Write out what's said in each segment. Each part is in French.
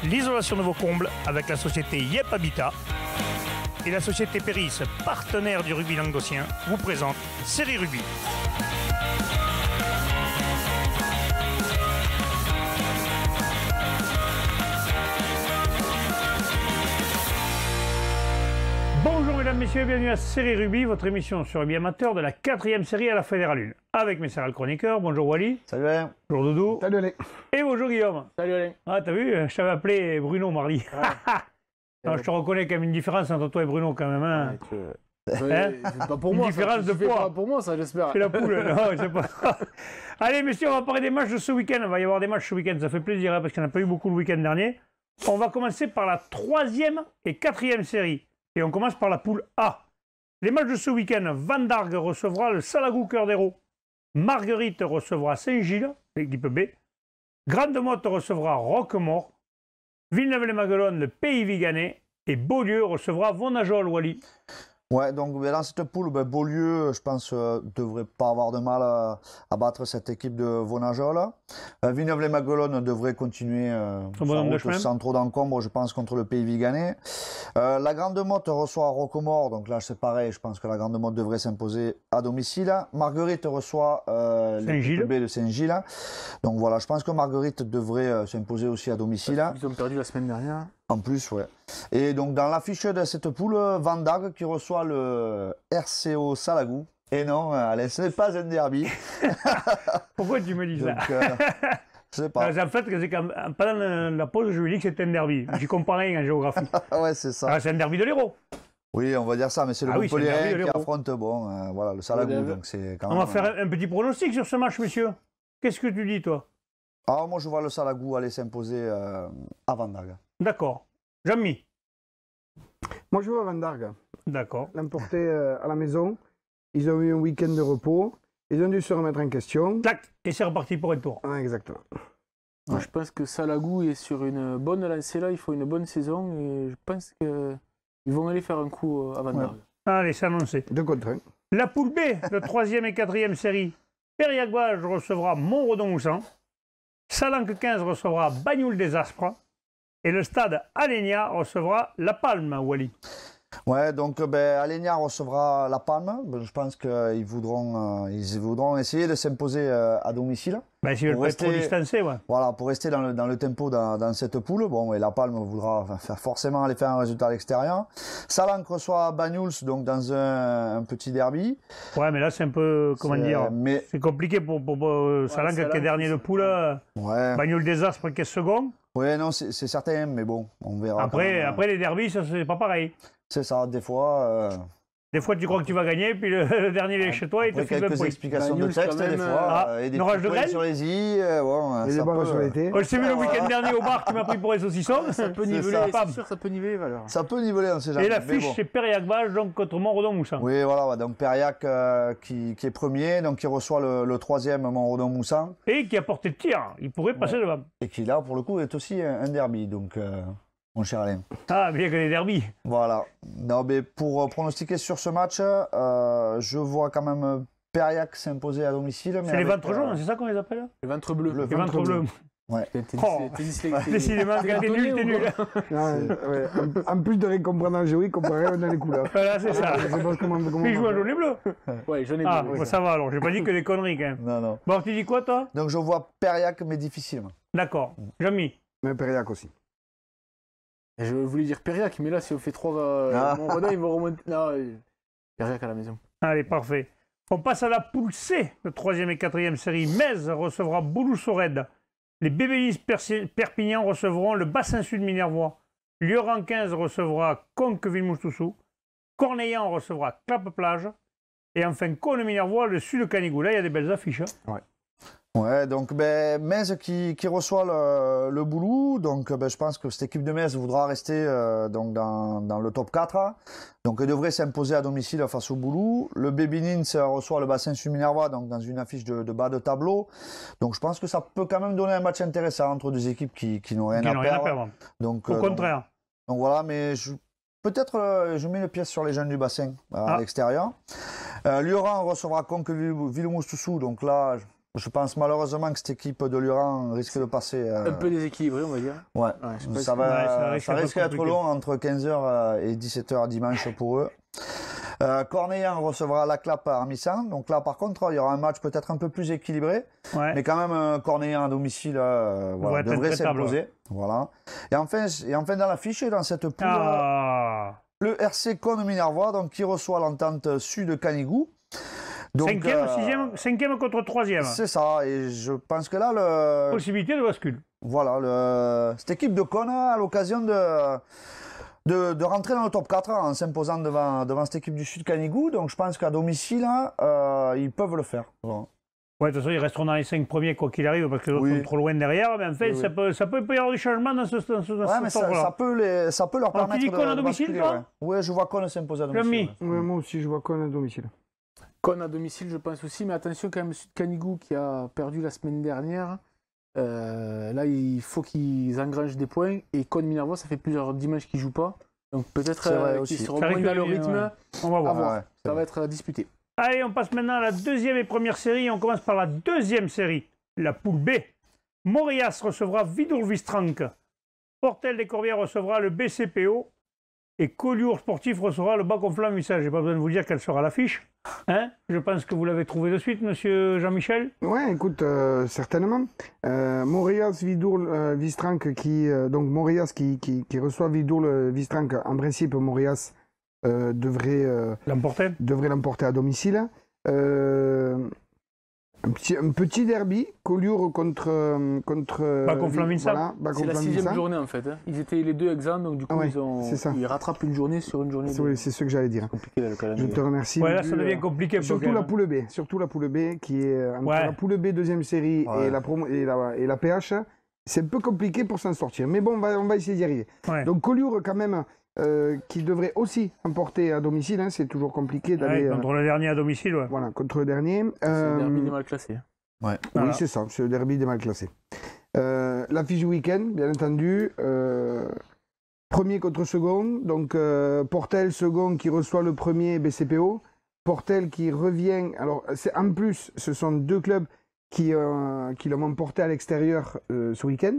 l'isolation de vos combles avec la société Yep Habitat. Et la société Péris, partenaire du rugby languedocien, vous présente Série Rugby. Bonjour mesdames, messieurs, bienvenue à Série Rugby, votre émission sur rugby amateur de la 4e série à la Fédérale 1. Avec mes sérieux chroniqueurs, bonjour Wally. Salut Alain. Bonjour Doudou. Salut Alain. Et bonjour Guillaume. Salut Alain. Ah t'as vu, je t'avais appelé Bruno mardi. Ouais. Non, je te reconnais quand même une différence entre toi et Bruno quand même. Hein. Ouais, c'est pas pour moi. Une différence de poids. Pas pour moi ça, j'espère. C'est la poule, non, je sais pas. Allez messieurs, on va parler des matchs de ce week-end. Il va y avoir des matchs ce week-end, ça fait plaisir hein, parce qu'il n'y en a pas eu beaucoup le week-end dernier. On va commencer par la 3e et 4e série. Et on commence par la poule A. Les matchs de ce week-end, Van Dargue recevra le Salagou Cœur d'Hérault. Marguerite recevra Saint-Gilles, l'équipe B. Grande-Motte recevra Roquemort. Villeneuve-les-Maguelones, le Pays Viganais. Et Beaulieu recevra Vonajol, Wally. Ouais, donc dans cette poule, Beaulieu, je pense, devrait pas avoir de mal à battre cette équipe de Vonajol. Villeneuve-les-Maguelones devrait continuer sans trop d'encombre, je pense, contre le Pays Viganais. La Grande-Motte reçoit Roquemort, donc là c'est pareil, je pense que la Grande-Motte devrait s'imposer à domicile. Marguerite reçoit l'équipe B de Saint-Gilles. Donc voilà, je pense que Marguerite devrait s'imposer aussi à domicile. Ils ont perdu la semaine dernière. En plus, ouais. Et donc, dans l'affiche de cette poule, Van Dargue qui reçoit le RCO Salagou. Et non, allez, ce n'est pas un derby. Pourquoi tu me dis ça? Je sais pas. En fait, c'est pendant la pause, je lui ai dit que c'était un derby. J'y comprends rien en géographie. Ouais, c'est ça. C'est un derby de l'Hérault. Oui, on va dire ça, mais c'est le Montpellier qui affronte voilà, le Salagou. Donc quand on va faire un petit pronostic sur ce match, monsieur. Qu'est-ce que tu dis, toi? Ah, moi, je vois le Salagou aller s'imposer à Van Dargue. D'accord. Jean-Mi. Moi, je vois Van Dargue. D'accord. L'emporter à la maison. Ils ont eu un week-end de repos. Ils ont dû se remettre en question. Tac. Et c'est reparti pour un tour. Ah, exactement. Moi, je pense que Salagou est sur une bonne lancée là. Il faut une bonne saison. Et je pense qu'ils vont aller faire un coup à Van Dargue. Allez, c'est annoncé. 2 contre 1. La poule B, de 3e et 4e série. Périaguage recevra Montredon-Moussan. Salanque 15 recevra Bagnoul des Aspres. Et le stade Alenia recevra La Palme, Wally. Ouais, donc Alenia recevra La Palme. Je pense qu'ils voudront essayer de s'imposer à domicile. S'ils veulent pas être trop distancés, ouais. Voilà, pour rester dans le tempo dans cette poule. Bon, et La Palme voudra forcément aller faire un résultat à l'extérieur. Salanque reçoit Bagnouls, donc dans un petit derby. Ouais, mais là, c'est un peu, comment dire, c'est compliqué pour Salanque qui est dernier de poule. Ouais. Bagnoul des Aspres qui est second. Oui, non, c'est certain, mais bon, on verra. Après les derbys, ça c'est pas pareil. C'est ça, des fois... Des fois, tu crois que tu vas gagner, puis le dernier, il est chez toi, il te file 20 points. Quelques explications de texte, des fois, et des petits points sur les i, et des barres sur l'été. Je t'ai vu le week-end dernier au bar, tu m'as pris pour les saucissons. Ça peut niveler, c'est sûr, ça peut niveler, alors. Ça peut niveler, on sait jamais. Et l'affiche, c'est Périac-Vache, donc contre Montredon-Moussan. Oui, voilà, donc Périac qui est premier, donc qui reçoit le 3e Montredon-Moussan. Et qui a porté de tir, il pourrait passer devant. Et qui, là, pour le coup, est aussi un derby, donc... Mon cher Alain. Ah, bien que les derbies. Voilà. Non, mais pour pronostiquer sur ce match, je vois quand même Périac s'imposer à domicile. C'est les ventres jaunes, c'est ça qu'on les appelle? Les ventres bleus. Les ventres bleus. Ouais. Décidément, quand t'es nul, t'es nul. En plus de comprendre en géo, il comprend dans les couleurs. Voilà, c'est ça. Mais il joue à jaune et bleu. Ouais, jaune et bleu. Ah, bon, ça va alors, j'ai pas dit que des conneries quand même. Non, non. Bon, tu dis quoi, toi? Donc je vois Périac, mais difficilement. D'accord. Jean-Mi. Mais Périac aussi. Je voulais dire Périac, mais là, si on fait 3 Montredon, ils vont remonter. Non, Périac à la maison. Allez, parfait. On passe à la poule C, de 3e et 4e série. Metz recevra Bouloux-Sorède. Les Bébélis Perpignan recevront le Bassin Sud Minervois. Lioran 15 recevra Conqueville-Moustoussou. Cornellan recevra Clappe-Plage. Et enfin, Cône-Minervois, le Sud Canigou. Là, il y a des belles affiches. Hein. Ouais. Ouais, donc Metz qui reçoit le Boulou, donc je pense que cette équipe de Metz voudra rester donc dans le top 4, donc elle devrait s'imposer à domicile face au Boulou. Le Bébinins reçoit le Bassin Sud Minervois, donc dans une affiche de bas de tableau, donc je pense que ça peut quand même donner un match intéressant entre deux équipes qui n'ont rien à perdre. Donc, au contraire. Donc voilà, mais peut-être je mets le pied sur les jeunes du bassin à l'extérieur. Lioran recevra Conqueville-Moustoussou, donc là... Je pense malheureusement que cette équipe de Lurhan risque de passer. Un peu déséquilibré, on va dire. Ouais, ça risque d'être compliqué. long entre 15h et 17h dimanche pour eux. Cornellans recevra la Clap à Armissan. Donc là, par contre, il y aura un match peut-être un peu plus équilibré. Ouais. Mais quand même, Cornellans à domicile devrait s'imposer. Ouais. Voilà. Et enfin, dans l'affiche, dans cette poule, le RC Cône-Minervois, donc qui reçoit l'entente Sud Canigou. Donc, cinquième contre troisième. C'est ça. Et je pense que là, possibilité de bascule. Voilà, cette équipe de Cône a l'occasion de rentrer dans le top 4 en s'imposant devant cette équipe du Sud Canigou. Donc je pense qu'à domicile, ils peuvent le faire. Voilà. Ouais, de toute façon, ils resteront dans les 5 premiers quoi qu'il arrive parce que les autres sont trop loin derrière. Mais en fait, ça peut y avoir du changement dans ce mais ça peut leur permettre tu dis Cône à domicile, basculer, toi ? Ouais, je vois Cône s'imposer à domicile. Moi aussi, je vois Cône à domicile. Cône à domicile, je pense aussi. Mais attention quand même, Sud Canigou qui a perdu la semaine dernière. Là, il faut qu'ils engrangent des points. Et Cône-Minervois, ça fait plusieurs dimanches qu'ils ne jouent pas. Donc peut-être qu'ils seront moins dans le rythme. Ouais. On va voir. Ça va être disputé. Allez, on passe maintenant à la deuxième et première série. On commence par la deuxième série, la poule B. Morias recevra Vidourle-Vistranck. Portel des Corbières recevra le BCPO. Et Collioure Sportif recevra le Bas-Conflans-Mussage. Je n'ai pas besoin de vous dire quelle sera l'affiche. Hein, je pense que vous l'avez trouvé de suite, monsieur Jean-Michel. Ouais, écoute, certainement. Morias Vidourle-Vistranck donc Morias qui reçoit Vidourle-Vistranck. En principe, Morias devrait l'emporter à domicile. Un petit derby, Collioure contre Bas-Conflans-Mussage. Voilà, c'est la 6e journée en fait. Hein. Ils étaient les deux exempts, donc du coup ils rattrapent une journée sur une journée. Oui, c'est ce que j'allais dire. Compliqué là, le calendrier. Je te remercie. Ouais, là, ça devient compliqué. Surtout la poule B. Surtout la poule B qui est entre la poule B deuxième série et la PH. C'est un peu compliqué pour s'en sortir. Mais bon, on va essayer d'y arriver. Ouais. Donc Collioure quand même. Qui devrait aussi emporter à domicile, hein, c'est toujours compliqué d'aller... contre le dernier à domicile, ouais. Voilà, contre le dernier. C'est le derby des mal classés. Ouais. Voilà. Oui, c'est ça, c'est le derby des mal classés. L'affiche du week-end, bien entendu. Premier contre second, donc Portel second qui reçoit le premier BCPO. Portel qui revient... Alors, en plus, ce sont deux clubs qui l'ont emporté à l'extérieur ce week-end.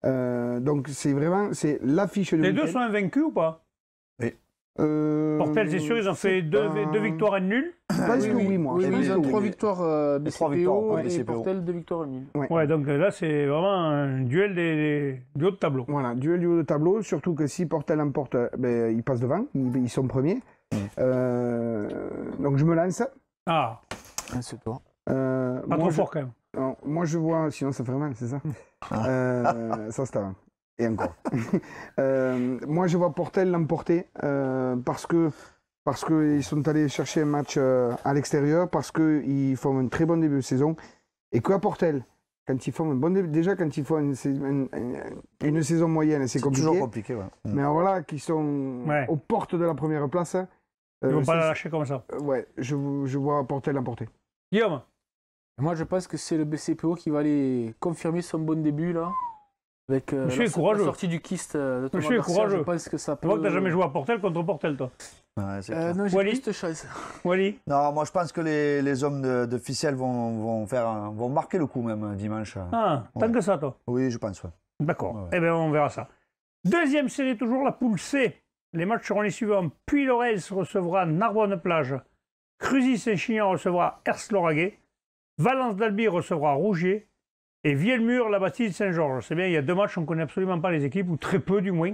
Donc c'est l'affiche de Les week-end. deux sont invaincus ou pas? Oui. Portel, c'est sûr, ils ont fait deux victoires et une nulle. Je pense que oui, moi. Ils ont 3 victoires BCPO et BCPO. Portel 2 victoires et une nulle. Ouais, donc là c'est vraiment un duel du haut de tableau. Voilà, duel du haut de tableau, surtout que si Portel emporte, ils passent devant, ils sont premiers. Donc je me lance. Ah, c'est toi. Pas trop fort quand même. Non, moi je vois, sinon ça ferait mal, c'est ça. Ça c'est avant. Et encore. Moi je vois Portel l'emporter parce qu'ils sont allés chercher un match à l'extérieur, parce qu'ils font un très bon début de saison. Et qu'à Portel, quand ils font un bon début, déjà quand ils font une saison moyenne, c'est compliqué. Toujours compliqué, ouais. Mais alors voilà, qui sont aux portes de la première place. Ils vont pas la lâcher comme ça. Ouais, je vois Portel l'emporter. Guillaume? Moi, je pense que c'est le BCPO qui va aller confirmer son bon début, là. Avec la sortie du kyste de Thomas Garcia, je pense que ça peut... Tu vois que tu n'as jamais joué à Portel contre Portel, toi? Ouais, non, j'ai plus cette chance. Wally? Non, moi je pense que les hommes de ficelle vont marquer le coup même dimanche. Ah, tant que ça, toi? Oui, je pense, ouais. D'accord. Ouais. Eh bien, on verra ça. Deuxième série, toujours la poule C. Les matchs seront les suivants. Puy-Lorez recevra Narbonne-Plage. Cruzy-Saint-Chinian recevra Ers-Lauragais. Valence d'Albi recevra Rougier. Et Vielmur, la Bastide Saint-Georges. C'est bien, il y a deux matchs, on ne connaît absolument pas les équipes, ou très peu du moins.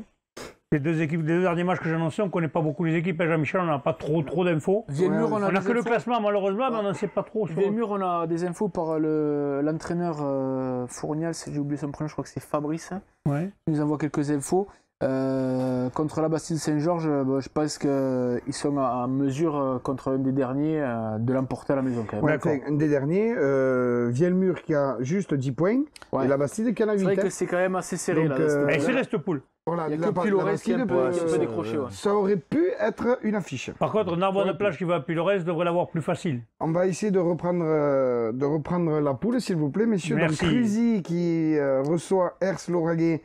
Les deux derniers matchs que j'ai annoncés, on ne connaît pas beaucoup les équipes. Jean-Michel, on n'a pas trop d'infos. Vielmur, on n'a que le classement, malheureusement, mais on n'en sait pas trop. Vielmur, on a des infos par l'entraîneur Fournial, j'ai oublié son prénom, je crois que c'est Fabrice. Ouais. Il nous envoie quelques infos. Contre la Bastide Saint-Georges, je pense qu'ils sont en mesure, contre un des derniers, de l'emporter à la maison. Quand même. Ouais, un des derniers, Vielmur qui a juste 10 points, et la Bastide qui en a 8. C'est vrai que c'est quand même assez serré. Donc, et c'est reste poule. Voilà, il y a que Puy-Lorez qui peut décrocher. Ouais. Ça aurait pu être une affiche. Par contre, Narbonne-Plage qui va à Puy-Lorez devrait l'avoir plus facile. On va essayer de reprendre la poule, s'il vous plaît, messieurs. Merci. Donc Cruzy qui reçoit Ers-Lauragais.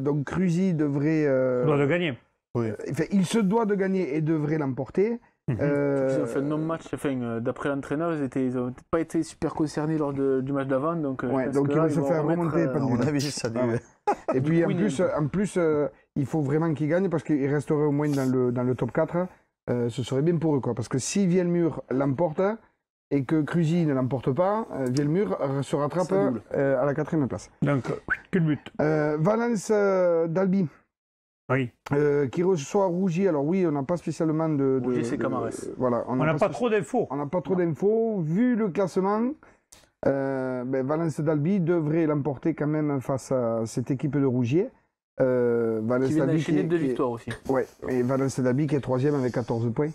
Donc Cruzy devrait... doit de gagner. Oui. Il se doit de gagner et devrait l'emporter. Ils ont fait un non-match, d'après l'entraîneur, ils n'ont pas été super concernés lors du match d'avant. Donc, donc ils vont se faire remonter. À mon avis, ça dit. Et puis en plus il faut vraiment qu'ils gagnent parce qu'ils resteraient au moins dans le top 4. Ce serait bien pour eux, quoi. Parce que si Vielmur l'emporte et que Cruzy ne l'emporte pas, Vielmur se rattrape à la 4e place. Donc, quel but Valence d'Albi. Oui. Qui reçoit Rougier. Alors oui, on n'a pas spécialement de... Rougier, c'est Camarès. Voilà, on n'a pas trop d'infos. On n'a pas trop d'infos. Vu le classement, Valence d'Albi devrait l'emporter quand même face à cette équipe de Rougier. Valence qui vient d'enchaîner 2 victoires aussi. Ouais, et Valence d'Albi qui est 3e avec 14 points.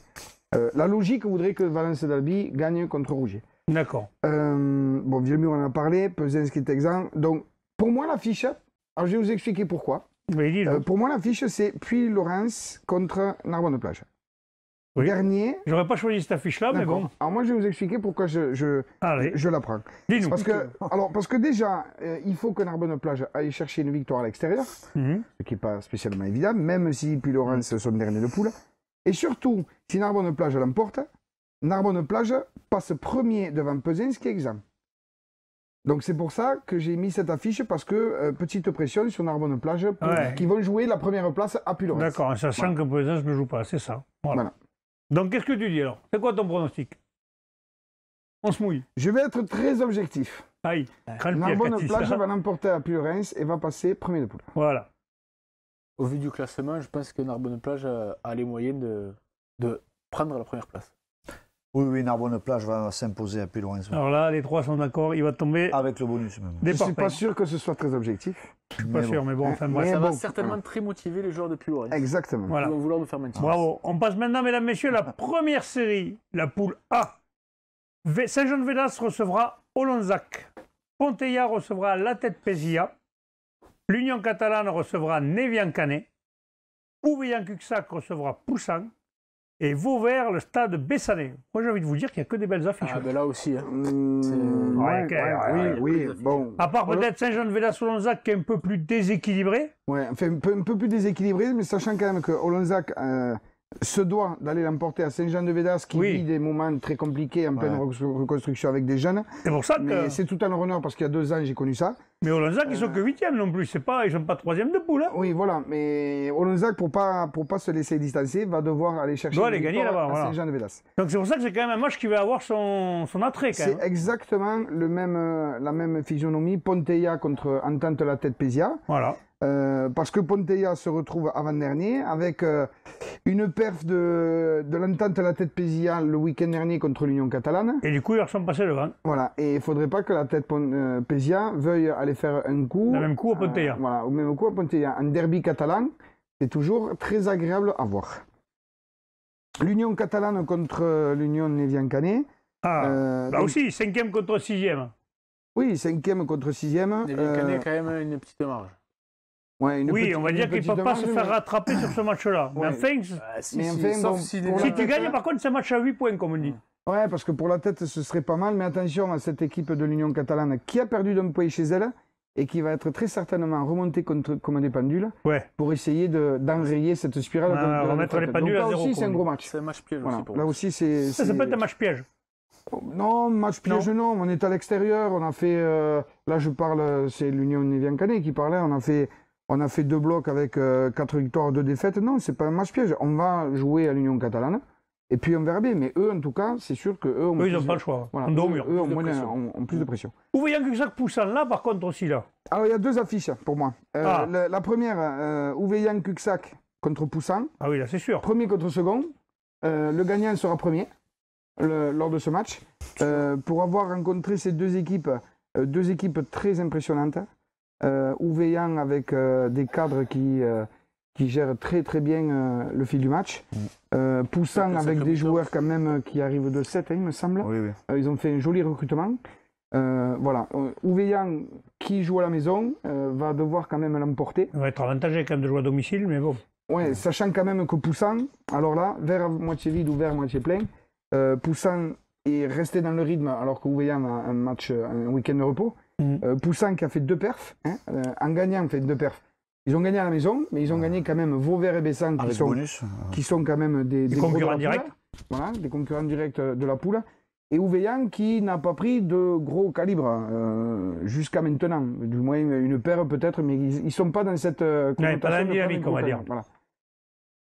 La logique voudrait que Valence d'Albi gagne contre Rougier. D'accord. Bon, Vielmur en a parlé, Pesens qui est exempt. Donc, pour moi, l'affiche, alors je vais vous expliquer pourquoi. Oui, pour moi, l'affiche, c'est Puy-Laurens contre Narbonne-Plage. Oui. Dernier. J'aurais pas choisi cette affiche-là, mais bon. Alors moi, je vais vous expliquer pourquoi je la prends. Dis-nous. Parce que déjà, il faut que Narbonne-Plage aille chercher une victoire à l'extérieur, ce qui n'est pas spécialement évident, même si Puy-Laurens sont derniers de poule. Et surtout, si Narbonne-Plage l'emporte, Narbonne-Plage passe premier devant Pesens, qui est exempt. Donc c'est pour ça que j'ai mis cette affiche, parce que petite pression sur Narbonne-Plage, qui vont jouer la première place à Puy-Laurens. D'accord, en sachant que Pesens ne joue pas, c'est ça. Voilà. Donc qu'est-ce que tu dis alors? C'est quoi ton pronostic? On se mouille. Je vais être très objectif. Aïe, Narbonne-Plage va l'emporter à Puy-Laurens et va passer premier de poule. Voilà. Au vu du classement, je pense que Narbonne-Plage a les moyens de prendre la première place. Oui, Narbonne-Plage va s'imposer à Puy-Laurens. Alors là, les trois sont d'accord, il va tomber. Avec le bonus même. Je ne suis pas sûr que ce soit très objectif. Je suis pas sûr, mais bon, enfin bref. Ça va certainement très motiver les joueurs de Puy-Laurens. Exactement. Voilà. Ils vont vouloir nous faire mentir. Bravo. On passe maintenant, mesdames, messieurs, la première série, la poule A. Saint-Jean-de-Védas recevra Olonzac. Ponteilla recevra La Tête Pézilla. L'Union catalane recevra Nevian-Canet. Ouveillan-Cuxac recevra Poussan. Et Vauvert, le stade Bessanet. Moi, j'ai envie de vous dire qu'il n'y a que des belles affiches. Ah, ben là aussi. Hein. Oui, bon. À part peut-être Saint-Jean-de-Védas-Olonzac qui est un peu plus déséquilibré. Ouais, enfin, un peu plus déséquilibré, mais sachant quand même que Olonzac se doit d'aller l'emporter à Saint-Jean-de-Védas, qui vit des moments très compliqués en pleine reconstruction avec des jeunes. C'est pour ça que. Mais c'est tout à leur honneur, parce qu'il y a 2 ans, j'ai connu ça. Mais Olonzac, ils sont que 8e non plus. Ils ne sont pas 3e de poule. Hein. Oui, voilà. Mais Olonzac, pour pas se laisser distancer, va devoir aller chercher une victoire à Saint-Jean-de-Védas. Donc c'est pour ça que c'est quand même un match qui va avoir son attrait. C'est exactement la même physionomie. Ponteilla contre Entente La Tête Pézilla. Voilà. Parce que Ponteilla se retrouve avant-dernier avec une perf de l'Entente La Tête Pézilla le week-end dernier contre l'Union catalane. Et du coup, ils leur sont passés devant. Voilà, et il ne faudrait pas que la Tête Pézilla veuille aller faire un coup. Le même coup à Ponteilla. Voilà, au même coup à Ponteilla. Un derby catalan, c'est toujours très agréable à voir. L'Union catalane contre l'Union Nevian-Canet. Là aussi, 5e contre 6e. Oui, 5e contre 6e. Nevian-Canet a quand même une petite marge. Ouais, on va dire qu'il ne peut pas se faire rattraper sur ce match-là. Mais enfin, si tu gagnes, par contre, c'est un match à 8 points, comme on dit. Ouais, parce que pour la tête, ce serait pas mal. Mais attention à cette équipe de l'Union catalane qui a perdu d'un point chez elle et qui va être très certainement remontée comme des pendules pour essayer d'enrayer cette spirale. Remettre les pendules à 0. Là aussi, c'est un gros match. C'est un match piège aussi pour là aussi, c'est... Ça peut être un match piège. Non, match piège, non. On est à l'extérieur. On a fait... là, je parle... C'est l'Union Nevian-Canet qui parlait. On a fait 2 blocs avec 4 victoires, 2 défaites. Non, c'est pas un match piège. On va jouer à l'Union catalane. Et puis on verra bien. Mais eux, en tout cas, c'est sûr qu'eux... Eux, ils n'ont pas le choix. Voilà, eux ont plus de pression. Ouveillan-Cuxac Poussan là, par contre, aussi là. Alors, il y a 2 affiches pour moi. La première, Ouveillan-Cuxac contre Poussan. Ah oui, là, c'est sûr. Premier contre second. Le gagnant sera premier lors de ce match. Pour avoir rencontré ces 2 équipes très impressionnantes. Ouveillan avec des cadres qui gèrent très très bien le fil du match. Poussan avec des joueurs quand même qui arrivent de 7, il me semble. Oui. Ils ont fait un joli recrutement. Voilà. Ouveillan qui joue à la maison va devoir quand même l'emporter. Il va être avantagé quand même de jouer à domicile, mais bon. Ouais, sachant quand même que Poussan, alors là, verre à moitié vide ou verre à moitié plein, Poussan est resté dans le rythme alors que Ouveillan a un week-end de repos. Poussan qui a fait 2 perfs, en gagnant fait 2 perfs. Ils ont gagné à la maison, mais ils ont gagné quand même Vauvert et Bessan qui sont quand même des concurrents directs. voilà, des concurrents directs de la poule. Et Ouveillan qui n'a pas pris de gros calibre jusqu'à maintenant. Du moins une paire peut-être, mais ils ne sont pas dans cette pas la dynamique, on va dire. Voilà.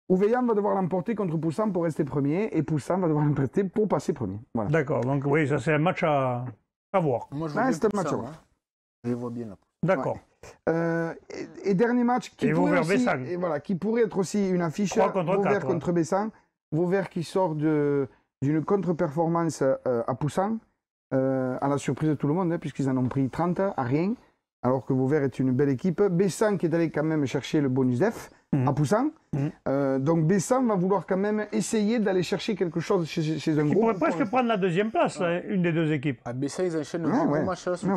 Ouveillan va devoir l'emporter contre Poussan pour rester premier, et Poussan va devoir l'emporter pour passer premier. Voilà. D'accord, donc oui, ça c'est un match à voir. Moi, je vois c'est un match à voir. Je les vois bien là. D'accord. Et dernier match qui pourrait, aussi, qui pourrait être aussi une affiche, Vauvert contre Bessan. Vauvert qui sort d'une contre-performance à Poussan, à la surprise de tout le monde, puisqu'ils en ont pris 30 à rien, alors que Vauvert est une belle équipe. Bessan qui est allé quand même chercher le bonus def à Poussan. Donc Bessan va vouloir quand même essayer d'aller chercher quelque chose chez un groupe. Ils pourraient presque prendre la deuxième place, une des deux équipes. À Bessan, ils enchaînent le gros match à la suite.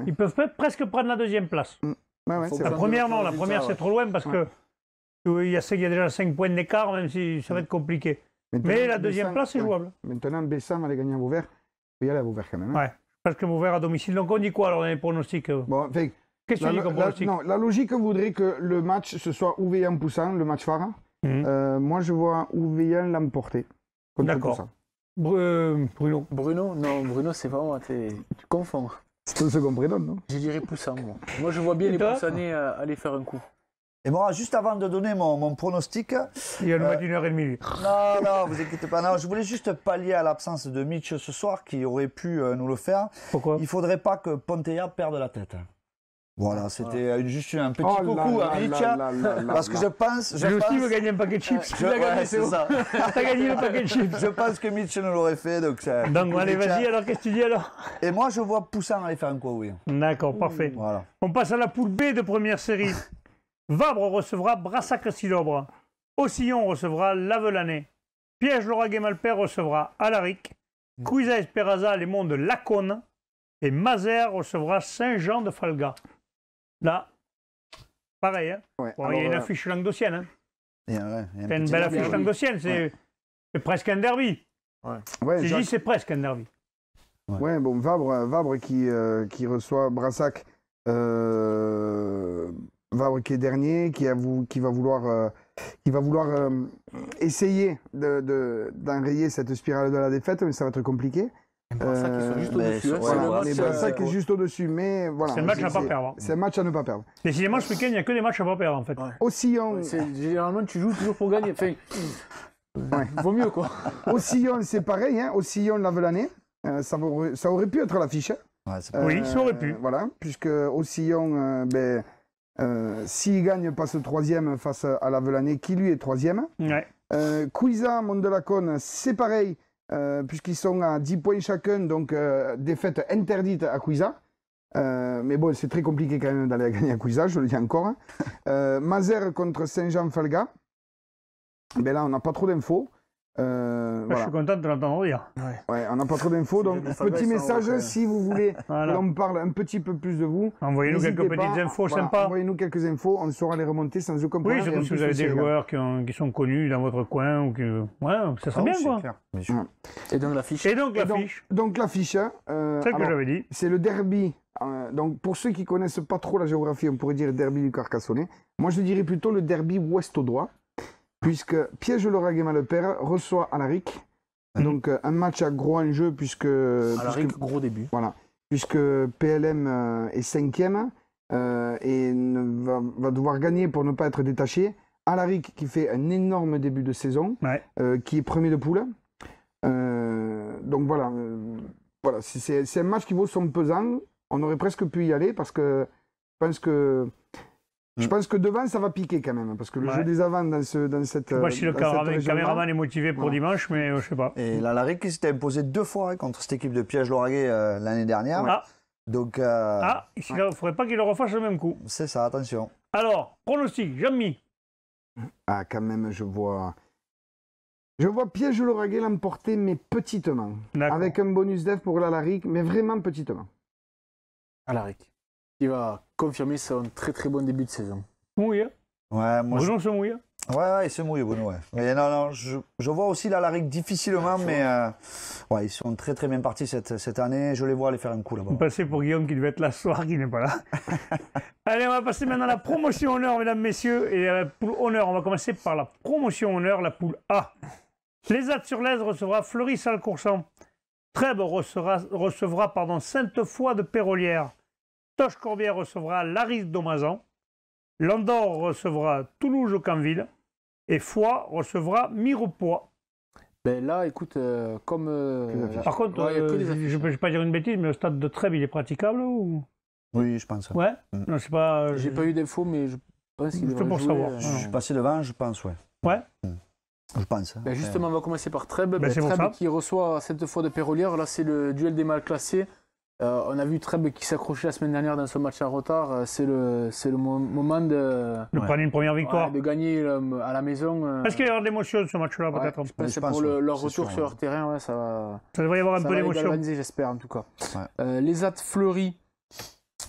Ils peuvent presque prendre la deuxième place. La première, non. La première, c'est trop loin parce que il y a déjà 5 points d'écart, même si ça va être compliqué. Mais la deuxième place, c'est jouable. Maintenant, Bessan va aller gagner à Vauvert. Il faut y aller à Vauvert quand même. Parce que Vauvert à domicile. Donc on dit quoi alors dans les pronostics? Qu'est-ce que tu dis comme pronostic? Non, la logique voudrait que le match, ce soit Ouveillan-Poussan, le match phare. Moi, je vois Ouveillan l'emporter. D'accord. Bruno? Non, Bruno, c'est vraiment... Tu confonds. C'est ton second prénom, non? Je dirais Poussan, moi. Moi, je vois bien les Poussanais aller faire un coup. Et moi, juste avant de donner mon pronostic... Il va nous mettre 1h30. Non, vous inquiétez pas. Non, je voulais juste pallier à l'absence de Mitch ce soir, qui aurait pu nous le faire. Pourquoi? Il ne faudrait pas que Pontea perde la tête. Voilà, c'était juste un petit coucou à Mitch. Parce que je pense... Lui aussi veut gagner un paquet de chips. C'est ça. T'as gagné le paquet de chips. Je pense que Mitch nous l'aurait fait. Donc allez, vas-y, alors qu'est-ce que tu dis alors? Et moi, je vois Poussan aller faire un coup, oui. D'accord, parfait. Voilà. On passe à la poule B de première série. Vabre recevra Brassac-Silobre. Ossillon recevra Lavelanet. Piège-Lauragais-Malpère recevra Alaric. Cuisa Esperaza, les monts de Laconne. Et Mazères recevra Saint-Jean-de-Falga. Là, pareil. Hein. Il y a une affiche languedocienne. C'est une belle affiche languedocienne. C'est presque un derby. Je dis c'est presque un derby. Vabre qui reçoit Brassac. Vabre qui est dernier, qui va vouloir essayer d'enrayer cette spirale de la défaite, mais ça va être compliqué. Brassac qui sont juste au-dessus. Brassac est juste au-dessus, mais voilà. C'est un match à ne pas perdre. C'est un match à ne pas perdre. Décidément, ce week-end, il n'y a que des matchs à ne pas perdre, en fait. Ossillon. Généralement, tu joues toujours pour gagner. Vaut mieux, quoi. Ossillon, c'est pareil. Ossillon, Lavelanet. Ça aurait pu être l'affiche. Oui, ça aurait pu. Voilà, puisque Ossillon, s'il gagne, passe troisième face à Lavelanet, qui lui est troisième. Cuisa, Mont-de-Laconne, c'est pareil, puisqu'ils sont à 10 points chacun, donc défaite interdite à Cuisa. Mais bon, c'est très compliqué quand même d'aller gagner à Cuisa, je le dis encore. Mazères contre Saint-Jean-Falga. Là, on n'a pas trop d'infos. Je suis content de l'entendre dire. On n'a pas trop d'infos, donc petit message, si vous voulez qu'on parle un petit peu plus de vous. Envoyez-nous quelques petites infos sympas. Envoyez-nous quelques infos, on saura les remonter sans aucun problème. Oui, surtout si vous avez des joueurs qui sont connus dans votre coin. Ou ça serait bien, quoi. Et donc l'affiche. Donc l'affiche. Celle que j'avais dit. C'est le derby. Donc pour ceux qui ne connaissent pas trop la géographie, on pourrait dire derby du Carcassonnais. Moi, je dirais plutôt le derby ouest-audois. Puisque Piège-Lauragais-Malpère reçoit Alaric. Donc un match à gros enjeu puisque... Alaric, gros début. Voilà. Puisque PLM est 5e et va devoir gagner pour ne pas être détaché. Alaric qui fait un énorme début de saison, qui est premier de poule. Donc voilà, c'est un match qui vaut son pesant. On aurait presque pu y aller parce que je pense que devant, ça va piquer quand même, parce que le jeu des avants dans cette. Je sais pas si le caméraman est motivé pour dimanche, mais je sais pas. Et l'Alaric qui s'était imposé 2 fois contre cette équipe de Piège-Lauragais l'année dernière. Donc. Il ne faudrait pas qu'il le refasse le même coup. C'est ça, attention. Alors, pronostic, Jean-Mi. Quand même, je vois Piège-Lauragais l'emporter, mais petitement. Avec un bonus def pour l'Alaric, mais vraiment petitement. Alaric. Il va confirmer son très très bon début de saison. Mouille. Bruno se mouille. Il se mouille, Bruno. Mais non, je vois aussi l'Alaric difficilement, mais ils sont très très bien partis cette année. Je les vois aller faire un coup là-bas. On passait pour Guillaume qui devait être là ce soir, qui n'est pas là. Allez, on va passer maintenant à la promotion honneur, mesdames, messieurs. Et la poule honneur, on va commencer par la promotion honneur, la poule A. Les At-sur-Lez recevra Fleury-Salcoursan. Trèbes recevra Sainte-Foy de Pérolières. Toche-Corbière recevra Laris d'Aumazan. Landor recevra Toulouse-Aucanville. Et Foix recevra Mirepoix. Ben là, écoute, Par contre, je ne peux pas dire une bêtise, mais le stade de Trèbes, il est praticable ou... Oui, je pense. Ouais. Non, c'est pas. J'ai pas eu d'infos, mais je pense qu'il devrait pour jouer. savoir. Je suis passé devant, je pense, ouais. Ouais. Je pense. Ben justement, on va commencer par Trèbes. Ben, Trèbes qui reçoit Sainte-Foy de Pérolières. Là, c'est le duel des mal classés. On a vu Trèbes qui s'accrochait la semaine dernière dans ce match en retard. C'est le moment de prendre une première victoire. De gagner à la maison. Est-ce qu'il y aura de l'émotion ce match-là, peut-être? Je pense que c'est pour leur retour sur leur terrain. Ça devrait y avoir un peu d'émotion. J'espère, en tout cas. Les At-Fleury.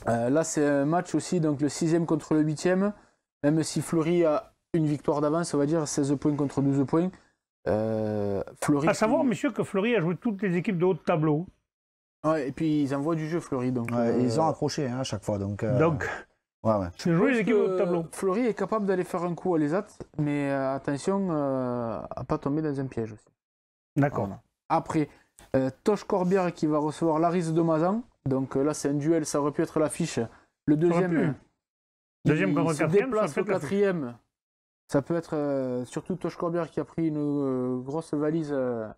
Là, c'est un match aussi, donc le 6e contre le 8e. Même si Fleury a une victoire d'avance, on va dire 16 points contre 12 points. Fleury. À savoir, monsieur, que Fleury a joué toutes les équipes de haut de tableau. Ouais, et puis ils envoient du jeu, Fleury. Donc, ils ont accroché à chaque fois. Donc, c'est joué les équipes de haut de tableau. Fleury est capable d'aller faire un coup à les At, mais attention à ne pas tomber dans un piège aussi. D'accord. Voilà. Après, Toche-Corbière qui va recevoir Laris de Mazan. Donc là, c'est un duel, ça aurait pu être l'affiche. Le deuxième. Deuxième contre se quatrième. Déplace au quatrième. Ça peut être surtout Toche-Corbière qui a pris une grosse valise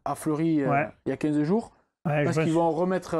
à Fleury il y a 15 jours. Ouais, parce qu'ils vont remettre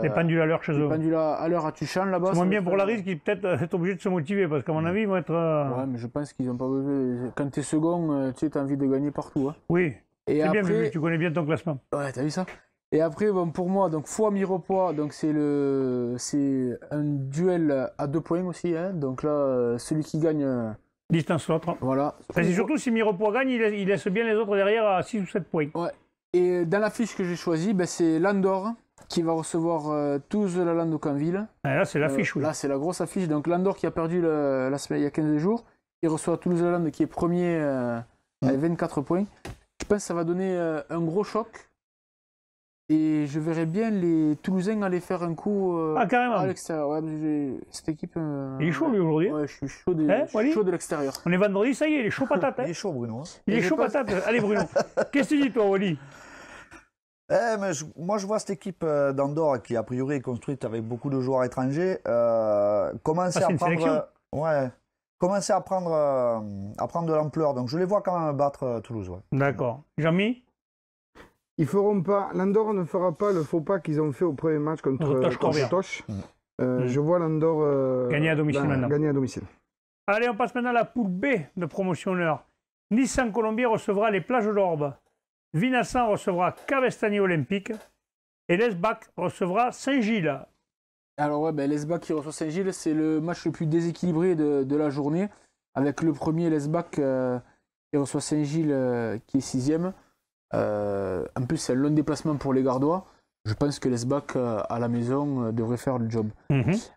les pendules à l'heure chez eux. Les pendules à l'heure à Tuchan là-bas. C'est moins bien pour Laris qui peut-être est obligé de se motiver parce qu'à mon avis, ils vont être. Ouais, mais je pense qu'ils n'ont pas besoin. Quand tu es second, tu as envie de gagner partout. Hein. Oui. Et c'est après... bien, tu connais bien ton classement. Ouais, t'as vu ça? Et après, bon, pour moi, donc Foix Mirepoix, donc c'est un duel à 2 points aussi. Hein. Donc là, celui qui gagne. Distance l'autre. Voilà. C'est surtout si Mirepoix gagne, il laisse bien les autres derrière à 6 ou 7 points. Ouais. Et dans la fiche que j'ai choisie, c'est Landor qui va recevoir Toulouse-la-Lande au Canville. Là, c'est l'affiche, oui. Là, c'est la grosse affiche. Donc Landor qui a perdu la semaine, il y a 15 jours. Il reçoit Toulouse-la-Lande qui est premier avec 24 points. Je pense que ça va donner un gros choc. Et je verrais bien les Toulousains aller faire un coup carrément. à l'extérieur. Ouais, cette équipe. Il est chaud lui aujourd'hui. Ouais, je suis chaud de l'extérieur. On est vendredi, ça y est, il est chaud patate. Il est chaud, Bruno. Il est chaud patate. Allez, Bruno. Qu'est-ce que tu dis, toi, Wally? Moi, je vois cette équipe d'Andorre qui, a priori, est construite avec beaucoup de joueurs étrangers. Commencer à prendre de l'ampleur. Donc, je les vois quand même battre Toulouse. Ouais. D'accord. Jean-Mi? Ils feront pas. L'Andorre ne fera pas le faux pas qu'ils ont fait au premier match contre Toche. Je vois l'Andorre gagner à domicile maintenant. Gagner à domicile. Allez, on passe maintenant à la poule B de promotionneur. Nice-en-Colombier recevra les Plages d'Orbe. Vinassan recevra Cabestany Olympique. Et l'Esbac recevra Saint-Gilles. Alors ouais, l'Esbac qui reçoit Saint-Gilles, c'est le match le plus déséquilibré de la journée. Avec le premier, l'Esbac qui reçoit Saint-Gilles qui est 6e. En plus, c'est un long déplacement pour les Gardois. Je pense que l'Esbac à la maison devrait faire le job.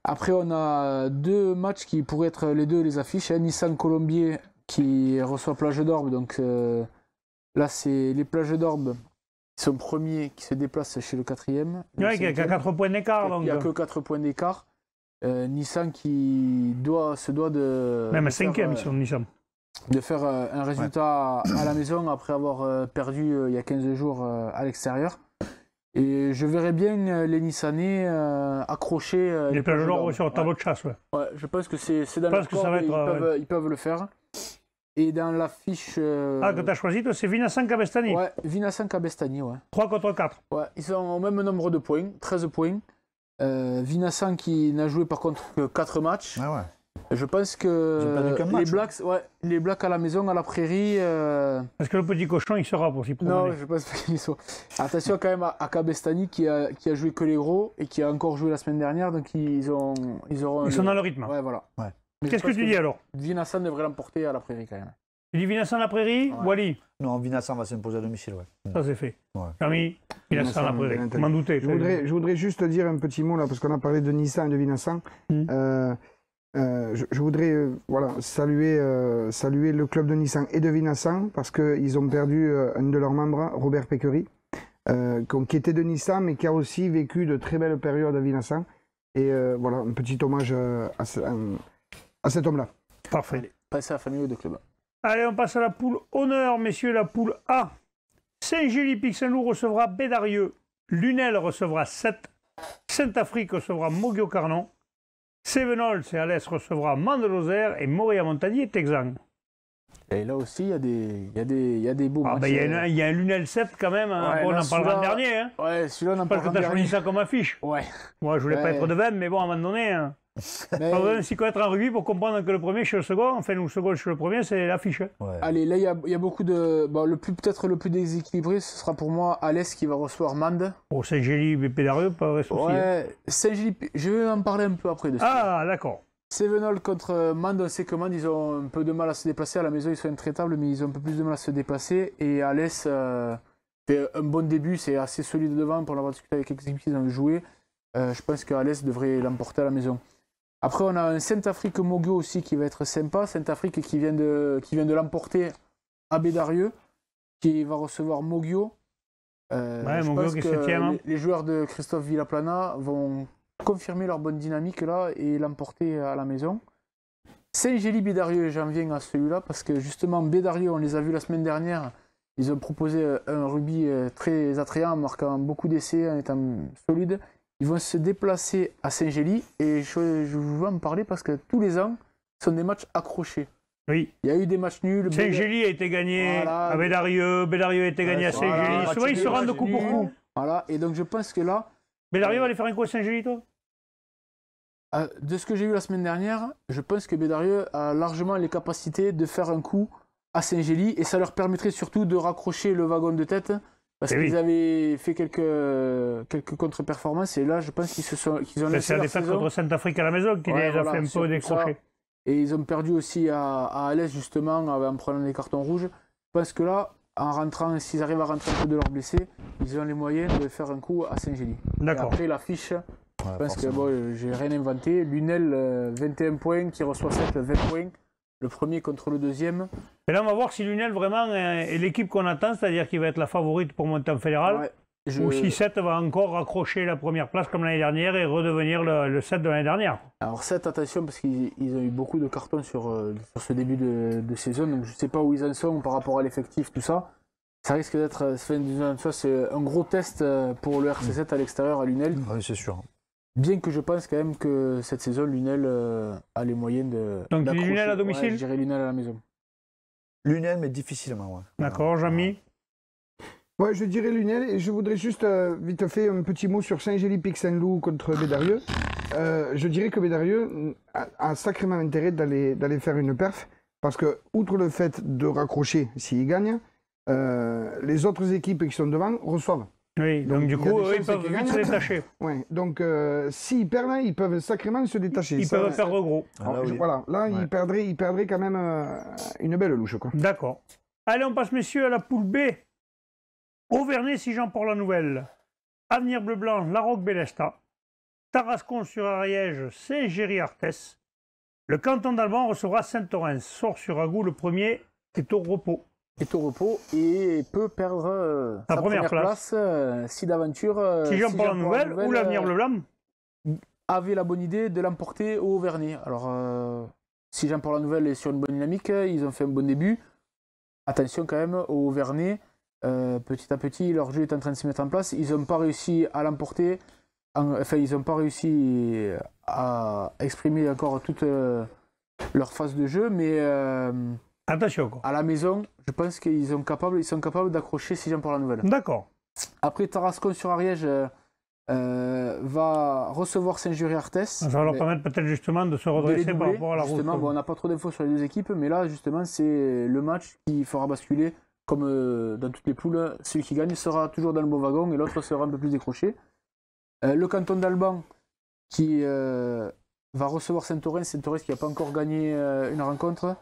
Après, on a 2 matchs qui pourraient être les affiches. Nissan-Colombier qui reçoit Plage d'Orbe. Donc là, c'est les Plages d'Orbe qui sont premiers, qui se déplacent chez le 4e. Oui, il y a 4 points d'écart. Il n'y a que 4 points d'écart. Nissan qui se doit de... Même 5e, ils sont Nissan. De faire un résultat à la maison après avoir perdu il y a 15 jours à l'extérieur. Et je verrais bien les Nissanais accrocher les Plages d'Orbe sur le tableau de chasse. Ouais, je pense que c'est dans leur corps, ils peuvent le faire. Et dans la fiche... que tu as choisi, toi, c'est Vinassan-Cabestany. Ouais, Vinassan-Cabestany, ouais. 3 contre 4. Ouais, ils sont au même nombre de points, 13 points. Vinassan qui n'a joué par contre que 4 matchs. Ah ouais. Je pense que les Blacks à la maison, à la prairie... Est-ce que le petit cochon, il sera pour s'y promener? Non, je pense pas qu'il soit. Attention quand même à Cabestany qui a joué que les gros et qui a encore joué la semaine dernière, donc ils sont dans le rythme. Ouais, voilà. Ouais. Qu'est-ce que tu dis alors? Vinassan devrait l'emporter à la prairie quand même. Tu dis Vinassan à la prairie? Ouais. Wally? Non, Vinassan va s'imposer à domicile, ouais. Ça c'est fait. Ouais. Jean-Mi, Vinassan à la prairie. Je m'en doutais. Je voudrais juste dire un petit mot là, parce qu'on a parlé de Nissan et de Vinassan. Je voudrais saluer le club de Nissan et de Vinassan parce qu'ils ont perdu un de leurs membres, Robert Péquery, qui était de Nissan mais qui a aussi vécu de très belles périodes à Vinassan. Et voilà, un petit hommage à cet homme-là. Parfait. Allez, passez à la famille de club. Allez, on passe à la poule honneur, messieurs, la poule A. Saint-Gély-Pixenloup recevra Bédarieux. Lunel recevra 7. Saint-Afrique recevra Mogio-Carnon. Sévenol, c'est Alès, recevra Mande-Lozère. Et Montréal-Montagny-Texan. Et là aussi, il y a des beaux matchs. Il y a un Lunel 7 quand même. Hein. Ouais, on en parlera le dernier. Hein. Ouais, celui-là, on en parlera. Parce que tu as choisi ça comme affiche. Ouais. Moi, je voulais pas être de même, mais bon, à un moment donné. Hein. Mais... Pas besoin de s'y connaître en rugby pour comprendre que le premier chez le second, enfin, le second chez le premier, c'est l'affiche. Ouais. Allez, là, il y a beaucoup de. Bon, peut-être le plus déséquilibré, ce sera pour moi Alès qui va recevoir Mande. Pour Saint-Gély, Bédarieux, pas vrai souci. Ouais, Saint-Gély, je vais en parler un peu après dessus. Ah, d'accord. Sévenol contre Mande, on sait que Mande, ils ont un peu de mal à se déplacer. À la maison, ils sont intraitables, mais ils ont un peu plus de mal à se déplacer. Et Alès fait un bon début, c'est assez solide devant pour l'avoir discuté avec quelques équipes qui ont joué. Je pense qu'Alès devrait l'emporter à la maison. Après, on a un Saint-Afrique Mogio aussi qui va être sympa. Saint-Afrique qui vient de l'emporter à Bédarieux, qui va recevoir Mogio. Je Mogio pense qui est que 7e. Hein. les joueurs de Christophe Villaplana vont confirmer leur bonne dynamique là et l'emporter à la maison. Saint-Gély-Bédarieux, j'en viens à celui-là parce que justement, Bédarieux, on les a vus la semaine dernière. Ils ont proposé un rugby très attrayant, en marquant beaucoup d'essais, en étant solides. Ils vont se déplacer à Saint-Gély et je veux en parler parce que tous les ans, ce sont des matchs accrochés. Oui. Il y a eu des matchs nuls. Saint-Gély a été gagné à Bédarieux, Bédarieux a été gagné à Saint-Gély. Souvent, ils se rendent de coup pour coup. Voilà, et donc je pense que là... Bédarieux va aller faire un coup à Saint-Gély, toi? De ce que j'ai vu la semaine dernière, je pense que Bédarieux a largement les capacités de faire un coup à Saint-Gély et ça leur permettrait surtout de raccrocher le wagon de tête. Parce qu'ils avaient fait quelques contre-performances et là, je pense qu'ils ont laissé la défaite contre Saint-Afrique à la maison qui les a fait un peu décrocher. Et ils ont perdu aussi à Alès, justement, en prenant des cartons rouges. Je pense que là, en rentrant, s'ils arrivent à rentrer un peu de leurs blessés, ils ont les moyens de faire un coup à Saint-Gély. D'accord. Et après, l'affiche, je pense que bon, j'ai rien inventé. Lunel, 21 points, qui reçoit 7, 20 points. Le premier contre le deuxième. Et là, on va voir si Lunel vraiment est l'équipe qu'on attend, c'est-à-dire qu'il va être la favorite pour monter en fédéral. Ouais, ou si 7 va encore raccrocher la première place comme l'année dernière et redevenir le 7 de l'année dernière. Alors 7, attention, parce qu'ils ont eu beaucoup de cartons sur ce début de saison, donc je ne sais pas où ils en sont par rapport à l'effectif, tout ça. Ça risque d'être, c'est un gros test pour le RC7 à l'extérieur à Lunel. Oui, c'est sûr. Bien que je pense quand même que cette saison, Lunel a les moyens de. Donc tu dis Lunel à domicile? Je dirais Lunel à la maison. Lunel, mais difficilement, ouais. D'accord, Jean-Mi? Ouais, je dirais Lunel et je voudrais juste vite fait un petit mot sur Saint-Gély-Pixenloup contre Bédarieux. Je dirais que Bédarieux a sacrément intérêt d'aller faire une perf parce que, outre le fait de raccrocher s'ils gagnent, les autres équipes qui sont devant reçoivent. Oui, donc du coup, ils peuvent vite se détacher. Ouais, donc s'ils perdent, ils peuvent sacrément se détacher. Ils peuvent perdre gros. Alors, voilà, là, ils perdraient quand même une belle louche. D'accord. Allez, on passe, messieurs, à la poule B. Auvernay-Sigean pour la nouvelle. Avenir Bleu-Blanc, La Roque-Bélesta. Tarascon-sur-Ariège, Saint-Géry-Arthès. Le canton d'Alban recevra Saint-Orens. Sort-sur-Agou, le premier, est au repos. Est au repos et peut perdre sa première place si d'aventure Sigean pour la nouvelle ou l'Avenir Bleu-Blanc avait la bonne idée de l'emporter au Auvernay. Alors, Sigean pour la nouvelle est sur une bonne dynamique, ils ont fait un bon début. Attention quand même au Auvernay. Petit à petit, leur jeu est en train de se mettre en place. Ils n'ont pas réussi à l'emporter. Enfin, ils n'ont pas réussi à exprimer encore toute leur phase de jeu. Mais attention, quoi. À la maison, je pense qu'ils sont capables d'accrocher Sigean pour la nouvelle. D'accord. Après, Tarascon-sur-Ariège va recevoir Saint-Géry-Arthès. Ça va leur permettre peut-être justement de se redresser par rapport à la route. Bon, on n'a pas trop d'infos sur les deux équipes, mais là, justement, c'est le match qui fera basculer. Comme dans toutes les poules, celui qui gagne sera toujours dans le bon wagon et l'autre sera un peu plus décroché. Le canton d'Alban qui va recevoir Saint-Orens. Saint-Orens qui n'a pas encore gagné une rencontre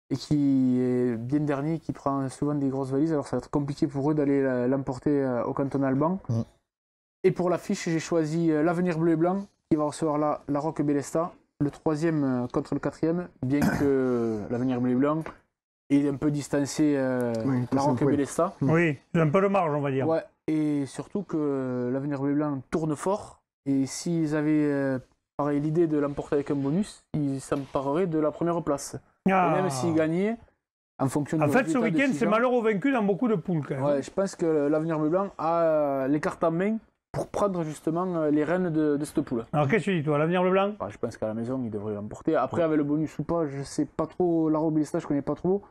et qui est bien dernier, qui prend souvent des grosses valises. Alors ça va être compliqué pour eux d'aller l'emporter au canton d'Alban. Et pour l'affiche, j'ai choisi l'Avenir Bleu et Blanc qui va recevoir la Roque-Bélesta. Le troisième contre le quatrième, bien que l'Avenir Bleu et Blanc est un peu distancé la Roque-Bélesta. Oui, c'est un peu le marge, on va dire. Ouais, et surtout que l'Avenir Bleu et Blanc tourne fort. Et s'ils avaient pareil, l'idée de l'emporter avec un bonus, ils s'empareraient de la première place. Et même s'ils gagnaient, En fonction En fait, ce week-end, c'est malheur au vaincu dans beaucoup de poules, quand même. Ouais, je pense que l'avenir bleu-blanc a les cartes en main pour prendre justement les rênes de cette poule. Alors, qu'est-ce que tu dis, toi, l'avenir bleu-blanc? Je pense qu'à la maison, il devrait l'emporter. Après, avec le bonus ou pas, je sais pas trop. La Robilista, je connais pas trop.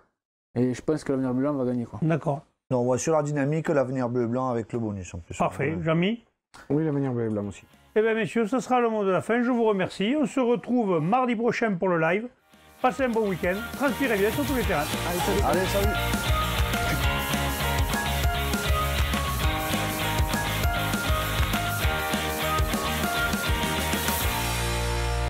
Et je pense que l'avenir bleu-blanc va gagner, quoi. D'accord. Non, ouais, sur la dynamique, l'avenir bleu-blanc avec le bonus en plus. Parfait. Jean-Mi? Oui, l'avenir bleu-blanc aussi. Eh bien, messieurs, ce sera le mot de la fin. Je vous remercie. On se retrouve mardi prochain pour le live. Passez un bon week-end. Transpirez bien sur tous les terrains. Allez, salut.